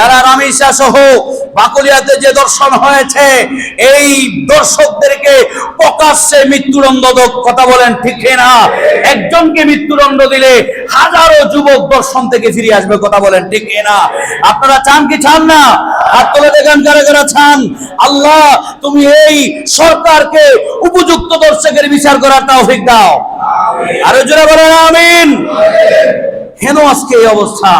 যারা রামিসা সহ বাকলিয়াতে যে দর্শন হয়েছে, এই দর্শকদেরকে প্রকাশ্যে মৃত্যুদণ্ড দেব। কথা বলেন ঠিক না? একজনকে মৃত্যুদণ্ড দিলে হাজারো যুবক দর্শন থেকে ফিরে আসবে। কথা বলেন ঠিক না? আপনারা চান কি চান না? হাত তুলে দেখান কারা কারা চান। আল্লাহ তুমি এই সরকারকে উপযুক্ত দর্শকের বিচার করার তৌফিক দাও। আরো জোরে বলেন আমিন। কেন আজকে এই অবস্থা?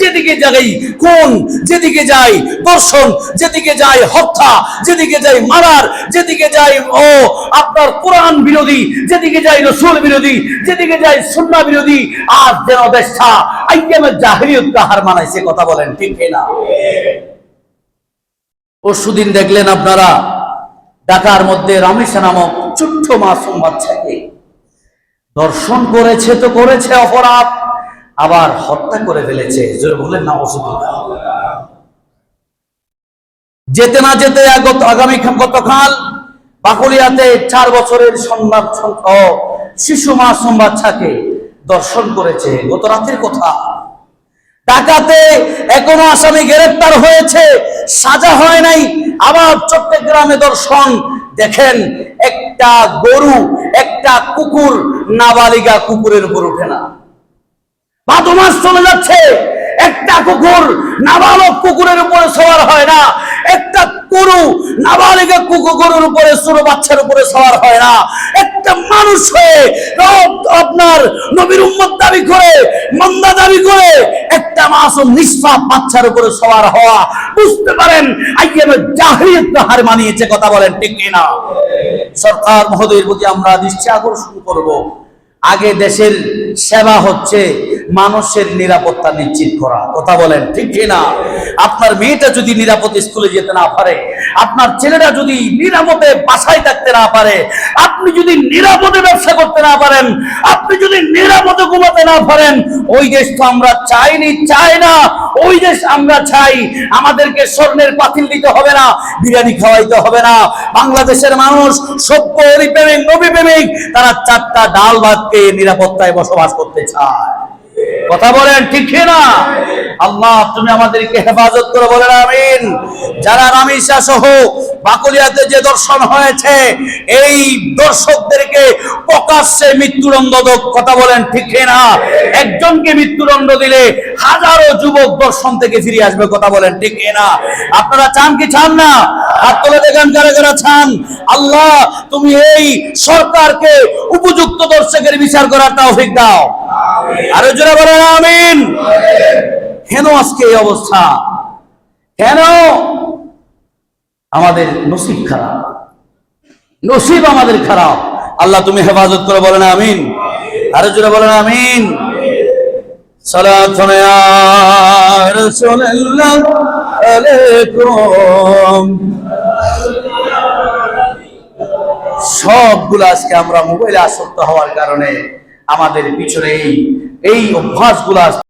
যেদিকে যাই কোন, যেদিকে যাই দর্শন, যেদিকে যাই হত্যা, যেদিকে যাই মারার, যেদিকে যাই আপনার কোরআন বিরোধী, যেদিকে যাই রাসূল বিরোধী, যেদিকে যাই সুন্নাহ বিরোধী। আর যেন দেশটা আইয়ামে জাহিলিয়ত হার মানাইছে। কথা বলেন ঠিক না? পরশুদিন দেখলেন আপনারা ঢাকার মধ্যে রামেশা নামক ছোট্ট মাসুম বাচ্চাকে দর্শন করেছে তো করেছে অপরাধ, আবার হত্যা করে ফেলেছে। জোরে বলেন না। যেতে না যেতে গতকাল বাকলিয়াতে 4 বছরের শিশু মাসুম বাচ্চাকে দর্শন করেছে। গত রাতের কথা। ঢাকাতে এখনো আসামি গ্রেফতার হয়েছে, সাজা হয় নাই। আবার চট্টগ্রামে দর্শন। দেখেন একটা গরু, একটা কুকুর, নাবালিগা কুকুরের উপর উঠে না। 5 মাস চলে যাচ্ছে, একটা কুকুর নাবালক কুকুরের উপরে সওয়ার হয় না। একটা গরু নাবালিগা গরুর উপরে, ছোট বাচ্চার উপরে সওয়ার হয় না। একটা মানুষ হয়ে আপনার নবীর উম্মত দাবি করে, মন্দা দাবি করে একটা মাসুম নিষ্পাপ বাচ্চার উপরে সওয়ার হওয়া, বুঝতে পারেন আইয়ামে জাহিলিয়ত হার মানিয়েছে। কথা বলেন ঠিক না? সরকার মহোদয়ের প্রতি আমরা দৃষ্টি আকর্ষণ করব, আগে দেশের সেবা হচ্ছে মানুষের নিরাপত্তা নিশ্চিত করা। কথা বলেন ঠিক না? আপনার মেয়েটা যদি নিরাপদে স্কুলে যেতে না পারে, আপনার ছেলেটা যদি নিরাপদে বাসায় থাকতে না পারে, আপনি যদি নিরাপদে ব্যবসা করতে না পারেন, আপনি যদি নিরাপদে ঘুমাতে না পারেন, ওই দেশ তো আমরা চাইনি, চাই না। ওই দেশ আমরা চাই আমাদেরকে স্বর্ণের পাতিল দিতে হবে না, বিরিয়ানি খাওয়াইতে হবে না। বাংলাদেশের মানুষ সভ্য, প্রেমিক, নবী প্রেমিক, তারা 4টা ডাল ভাত খেয়ে নিরাপত্তায় বসবাস করতে চায়। কথা বলেন ঠিক না? আল্লাহ তুমি আমাদেরকে হেফাজত করে বলেন আমিন। যারা রামিসা সহ বাকলিয়াতে যে দর্শন হয়েছে, এই দর্শকদেরকে প্রকাশ্যে মৃত্যুদণ্ড দেব। কথা বলেন ঠিক না? একজনকে মৃত্যুদণ্ড দিলে হাজারো যুবক দর্শন থেকে ফিরে আসবে। কথা বলেন ঠিক না? আপনারা চান কি চান না? হাত তুলে দেখান কারা কারা চান। আল্লাহ তুমি এই সরকারকে উপযুক্ত দর্শকের বিচার করার তৌফিক দাও। আরো জোরে বলেন আমিন। কেন আজকে এই অবস্থা? কেন? আমাদের নসিব খারাপ, নসিব আমাদের খারাপ। আল্লাহ তুমি হেফাজত করে বলেন আমিন। আরো জোরে বলেন আমিন। সালাতুন ইয়া রাসূলুল্লাহ আলাইকুম। সবগুলো আজকে আমরা মোবাইলে আসক্ত হওয়ার কারণে আমাদের পিছনে এই অভ্যাসগুলো